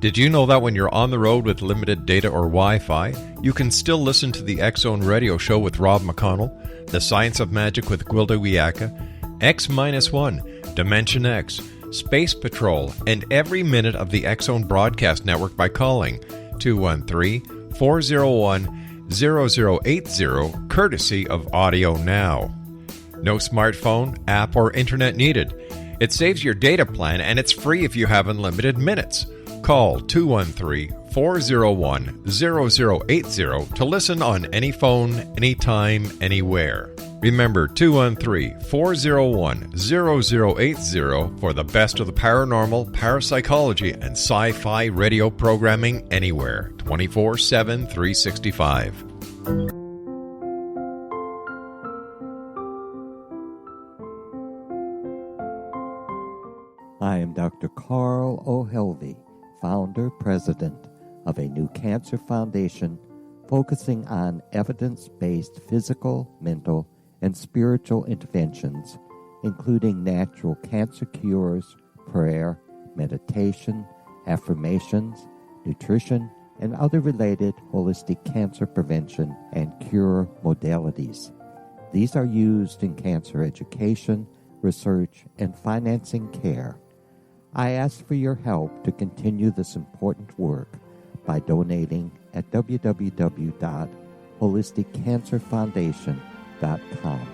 Did you know that when you're on the road with limited data or Wi-Fi, you can still listen to the X-Zone Radio Show with Rob McConnell, The Science of Magic with Gwilda Wiyaka, X-1, Dimension X, Space Patrol, and every minute of the X-Zone Broadcast Network by calling 213-401-0080, courtesy of Audio Now. No smartphone, app, or internet needed. It saves your data plan, and it's free if you have unlimited minutes. Call 213-401-0080 to listen on any phone, anytime, anywhere. Remember, 213-401-0080 for the best of the paranormal, parapsychology, and sci-fi radio programming anywhere, 24/7, 365. I am Dr. Carl O'Helvey, founder, president of a new cancer foundation focusing on evidence-based physical, mental, and spiritual interventions, including natural cancer cures, prayer, meditation, affirmations, nutrition, and other related holistic cancer prevention and cure modalities. These are used in cancer education, research, and financing care. I ask for your help to continue this important work by donating at www.holisticcancerfoundation.com.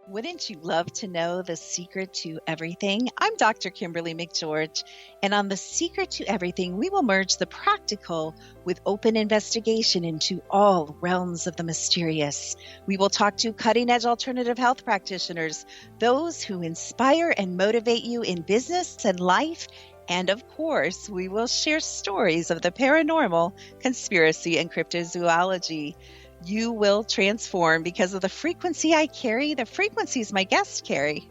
Wouldn't you love to know the secret to everything? I'm Dr. Kimberly McGeorge, and on The Secret to Everything, we will merge the practical with open investigation into all realms of the mysterious. We will talk to cutting-edge alternative health practitioners, those who inspire and motivate you in business and life, and of course, we will share stories of the paranormal, conspiracy, and cryptozoology. You will transform because of the frequency I carry, the frequencies my guests carry.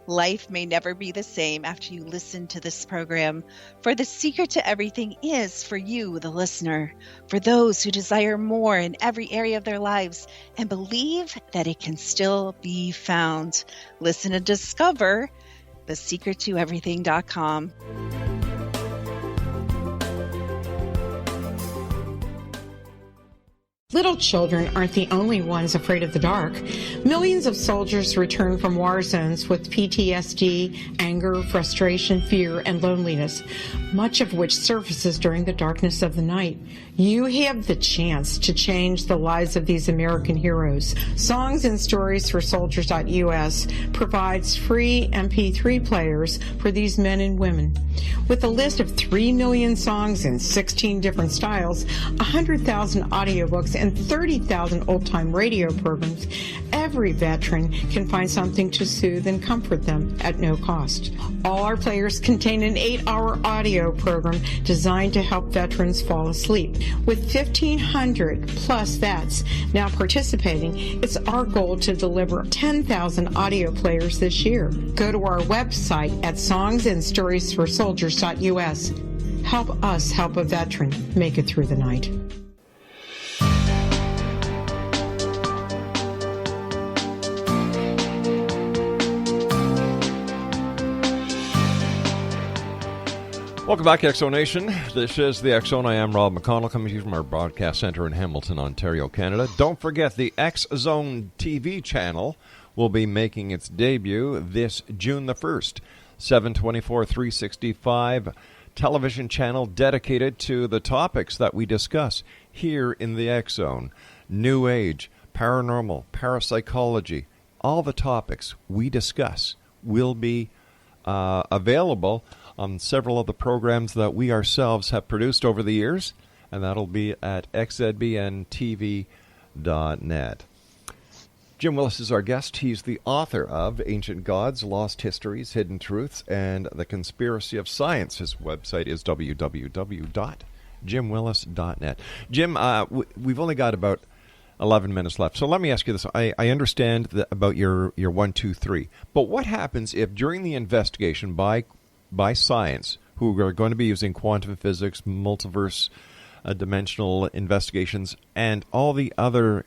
Life may never be the same after you listen to this program, for the secret to everything is for you, the listener, for those who desire more in every area of their lives and believe that it can still be found. Listen and discover thesecrettoeverything.com. Little children aren't the only ones afraid of the dark. Millions of soldiers return from war zones with PTSD, anger, frustration, fear, and loneliness, much of which surfaces during the darkness of the night. You have the chance to change the lives of these American heroes. Songs and Stories for Soldiers.us provides free MP3 players for these men and women. With a list of 3 million songs in 16 different styles, 100,000 audiobooks, and 30,000 old-time radio programs, every veteran can find something to soothe and comfort them at no cost. All our players contain an 8-hour audio program designed to help veterans fall asleep. With 1,500 plus vets now participating, it's our goal to deliver 10,000 audio players this year. Go to our website at songsandstoriesforsoldiers.us. Help us help a veteran make it through the night. Welcome back, X-Zone Nation. This is the X-Zone. I am Rob McConnell, coming to you from our broadcast center in Hamilton, Ontario, Canada. Don't forget, the X-Zone TV channel will be making its debut this June the 1st. 7/24/365 television channel dedicated to the topics that we discuss here in the X-Zone. New Age, paranormal, parapsychology, all the topics we discuss will be available on several of the programs that we ourselves have produced over the years, and that'll be at xzbntv.net. Jim Willis is our guest. He's the author of Ancient Gods, Lost Histories, Hidden Truths, and The Conspiracy of Science. His website is www.jimwillis.net. Jim, we've only got about 11 minutes left. So let me ask you this. I understand about your 1, 2, 3. But what happens if during the investigation by science, who are going to be using quantum physics, multiverse, dimensional investigations, and all the other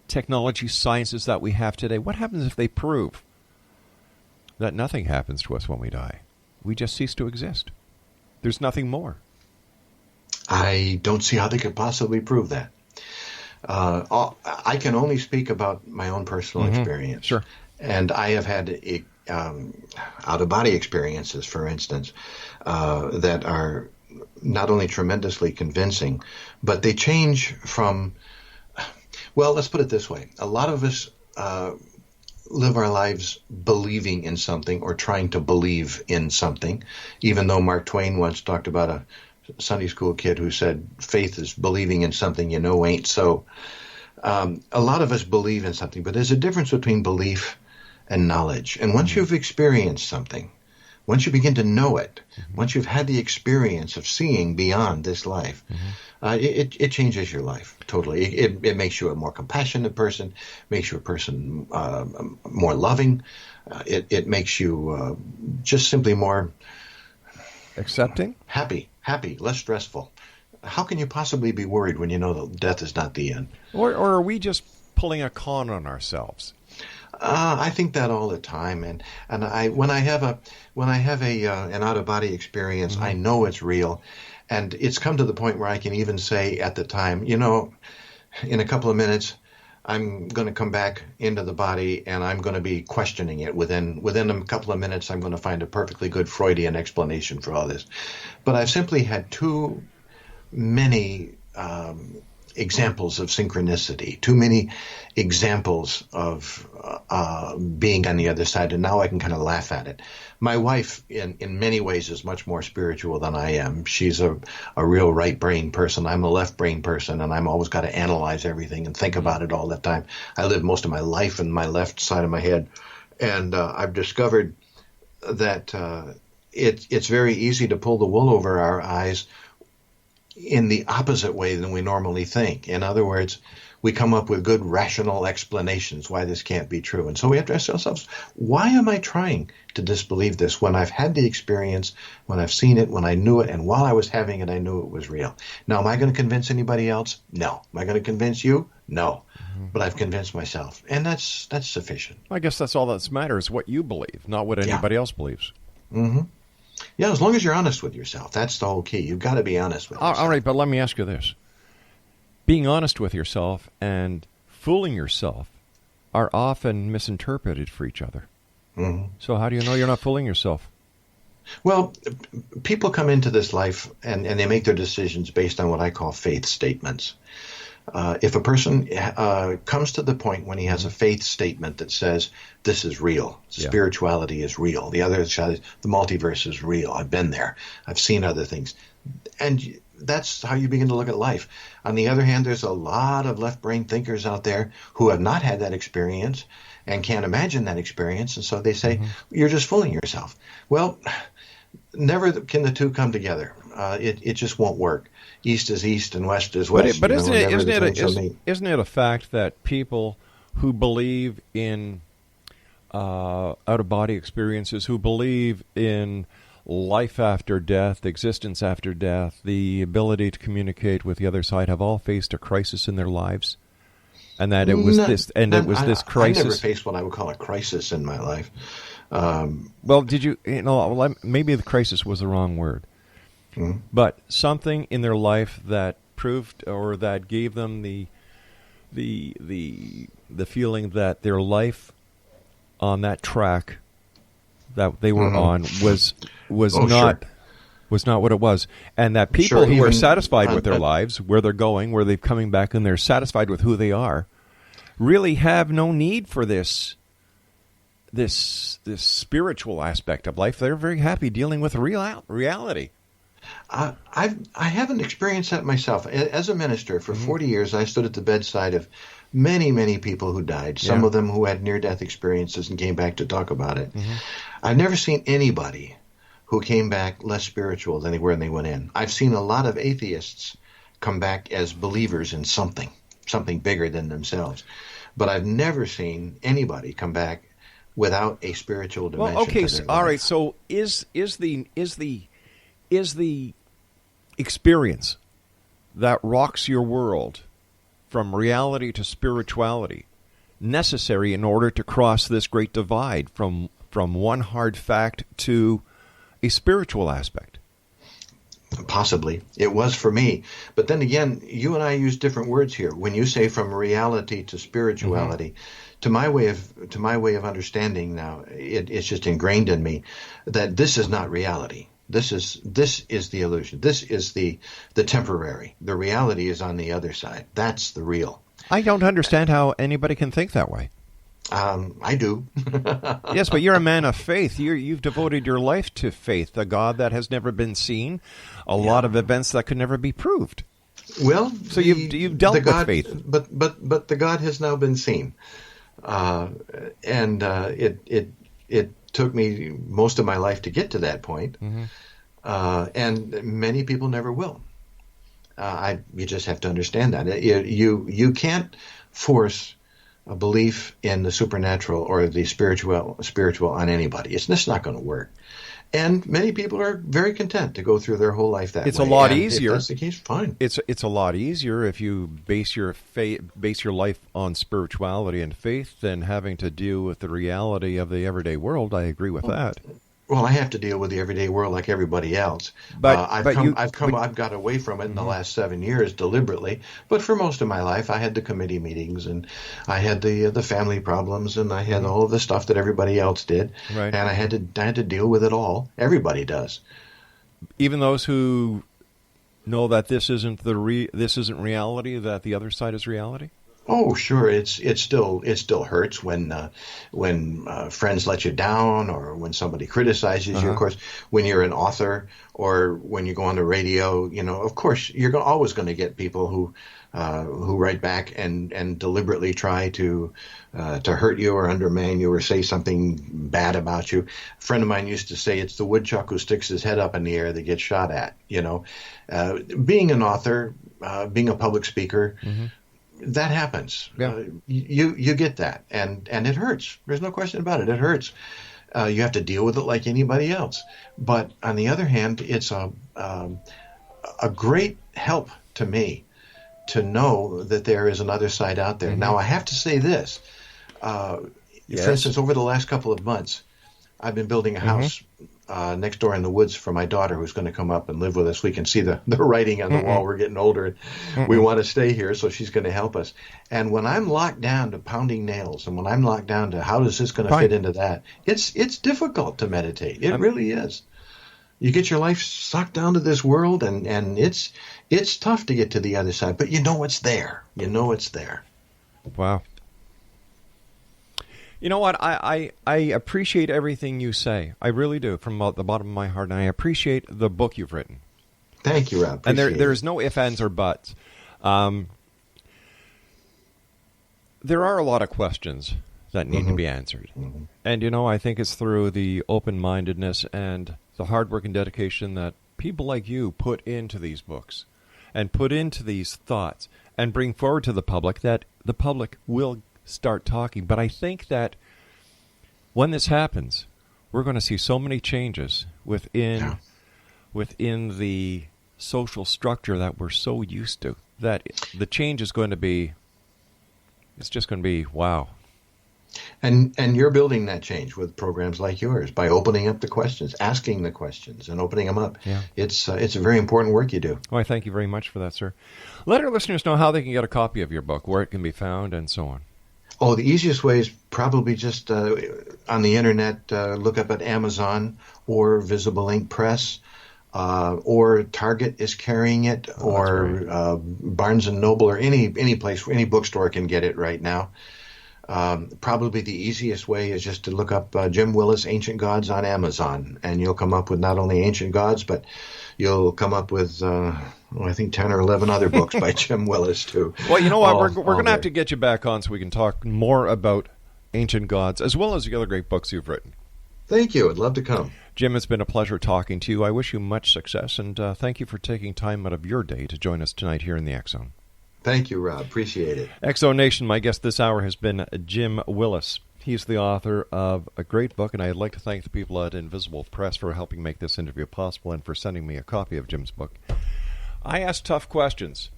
technology sciences that we have today, what happens if they prove that nothing happens to us when we die? We just cease to exist. There's nothing more. I don't see how they could possibly prove that. I can only speak about my own personal experience. Sure. And I have had out-of-body experiences, for instance, that are not only tremendously convincing, but they change from... Well, let's put it this way. A lot of us live our lives believing in something or trying to believe in something, even though Mark Twain once talked about a Sunday school kid who said, faith is believing in something you know ain't so. A lot of us believe in something, but there's a difference between belief and knowledge. And once you've experienced something, once you begin to know it, once you've had the experience of seeing beyond this life, it changes your life totally. It makes you a more compassionate person, makes you a person more loving. It makes you just simply more accepting, happy, less stressful. How can you possibly be worried when you know that death is not the end? Or are we just pulling a con on ourselves? I think that all the time, and when I have an out of body experience, I know it's real, and it's come to the point where I can even say at the time, in a couple of minutes, I'm going to come back into the body, and I'm going to be questioning it. Within a couple of minutes, I'm going to find a perfectly good Freudian explanation for all this. But I've simply had too many examples of synchronicity, too many examples of being on the other side, and now I can kind of laugh at it. My wife, in many ways, is much more spiritual than I am. She's a real right brain person. I'm a left brain person, and I'm always got to analyze everything and think about it all the time. I live most of my life in my left side of my head, and I've discovered that it's very easy to pull the wool over our eyes in the opposite way than we normally think. In other words, we come up with good rational explanations why this can't be true. And so we have to ask ourselves, why am I trying to disbelieve this when I've had the experience, when I've seen it, when I knew it, and while I was having it, I knew it was real? Now, am I going to convince anybody else? No. Am I going to convince you? No. But I've convinced myself, and that's sufficient. I guess that's all that matters, what you believe, not what anybody else believes. Mm-hmm. Yeah, as long as you're honest with yourself. That's the whole key. You've got to be honest with yourself. All right, but let me ask you this. Being honest with yourself and fooling yourself are often misinterpreted for each other. Mm-hmm. So how do you know you're not fooling yourself? Well, people come into this life and they make their decisions based on what I call faith statements. If a person comes to the point when he has a faith statement that says, this is real, spirituality is real, the other side, the multiverse is real, I've been there, I've seen other things, and that's how you begin to look at life. On the other hand, there's a lot of left-brain thinkers out there who have not had that experience and can't imagine that experience, and so they say, you're just fooling yourself. Well, never can the two come together. It just won't work. East is east and west is west. But isn't it a fact that people who believe in out-of-body experiences, who believe in life after death, existence after death, the ability to communicate with the other side, have all faced a crisis in their lives? And that it was this crisis. I never faced what I would call a crisis in my life. Well, did you? Maybe the crisis was the wrong word. Mm-hmm. But something in their life that proved or that gave them the feeling that their life on that track that they were on was not what it was, and that people who are satisfied with their lives, where they're going, where they're coming back, and they're satisfied with who they are, really have no need for this spiritual aspect of life. They're very happy dealing with reality. I haven't experienced that myself. As a minister for 40 years, I stood at the bedside of many, many people who died, some of them who had near-death experiences and came back to talk about it. I've never seen anybody who came back less spiritual than they were when they went in. I've seen a lot of atheists come back as believers in something bigger than themselves. But I've never seen anybody come back without a spiritual dimension. Well, okay, to their all life. right. So is the experience that rocks your world from reality to spirituality necessary in order to cross this great divide from one hard fact to a spiritual aspect? Possibly. It was for me. But then again, you and I use different words here. When you say from reality to spirituality, to my way of understanding now, it's just ingrained in me that this is not reality. This is the illusion. This is the temporary. The reality is on the other side. That's the real. I don't understand how anybody can think that way. I do. Yes, but you're a man of faith. You've devoted your life to faith, a God that has never been seen, a lot of events that could never be proved. Well, so you've dealt with faith, but the God has now been seen, and it took me most of my life to get to that point, and many people never will. You just have to understand that you can't force a belief in the supernatural or the spiritual on anybody. It's just not going to work. And many people are very content to go through their whole life that way. It's a lot easier. If that's the case, fine. It's a lot easier if you base your life on spirituality and faith than having to deal with the reality of the everyday world. I agree with that. Well, I have to deal with the everyday world like everybody else. But I've got away from it in the last 7 years deliberately. But for most of my life, I had the committee meetings, and I had the family problems, and I had all of the stuff that everybody else did. Right. And I had to deal with it all. Everybody does. Even those who know that this isn't reality, that the other side is reality. Oh, sure. It still hurts when friends let you down, or when somebody criticizes you. Of course, when you're an author or when you go on the radio, of course you're always going to get people who write back and deliberately try to hurt you or undermine you or say something bad about you. A friend of mine used to say it's the woodchuck who sticks his head up in the air that gets shot at. Being an author, being a public speaker. That happens. Yeah. You get that, and it hurts. There's no question about it. It hurts. You have to deal with it like anybody else. But on the other hand, it's a great help to me to know that there is another side out there. Now, I have to say this. For instance, over the last couple of months, I've been building a house next door in the woods for my daughter, who's going to come up and live with us. We can see the writing on the wall. We're getting older. We want to stay here, so she's going to help us. And when I'm locked down to pounding nails, and when I'm locked down to how is this going to fit into that, it's difficult to meditate. It really is. You get your life sucked down to this world, and it's tough to get to the other side. But you know it's there. You know it's there. Wow. You know what? I appreciate everything you say. I really do, from the bottom of my heart. And I appreciate the book you've written. Thank you, Rob. And there's no ifs, ands, or buts. There are a lot of questions that need to be answered. And, I think it's through the open-mindedness and the hard work and dedication that people like you put into these books and put into these thoughts and bring forward to the public that the public will start talking. But I think that when this happens, we're going to see so many changes within the social structure that we're so used to, that the change is going to be, it's just going to be wow. And you're building that change with programs like yours by opening up the questions, asking the questions, and opening them up. Yeah. It's a very important work you do. Well, I thank you very much for that, sir. Let our listeners know how they can get a copy of your book, where it can be found, and so on. Oh, the easiest way is probably just on the internet, look up at Amazon or Visible Ink Press, or Target is carrying it, or Barnes & Noble, or any place, any bookstore can get it right now. Probably the easiest way is just to look up Jim Willis, Ancient Gods on Amazon, and you'll come up with not only Ancient Gods, but you'll come up with, I think, 10 or 11 other books by Jim Willis, too. Well, you know what? We're going to have to get you back on so we can talk more about Ancient Gods, as well as the other great books you've written. Thank you. I'd love to come. Jim, it's been a pleasure talking to you. I wish you much success, and thank you for taking time out of your day to join us tonight here in the X Zone. Thank you, Rob. Appreciate it. X Zone Nation, my guest this hour has been Jim Willis. He's the author of a great book, and I'd like to thank the people at Invisible Press for helping make this interview possible and for sending me a copy of Jim's book. I ask tough questions.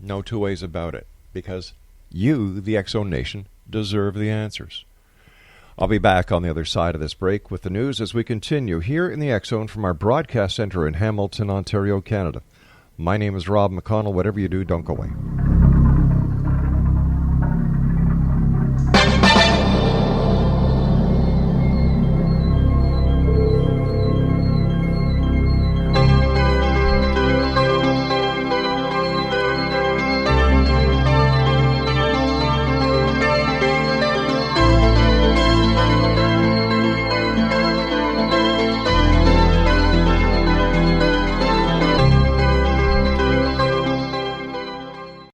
No two ways about it, because you, the X Zone Nation, deserve the answers. I'll be back on the other side of this break with the news as we continue here in the X Zone from our broadcast center in Hamilton, Ontario, Canada. My name is Rob McConnell. Whatever you do, don't go away.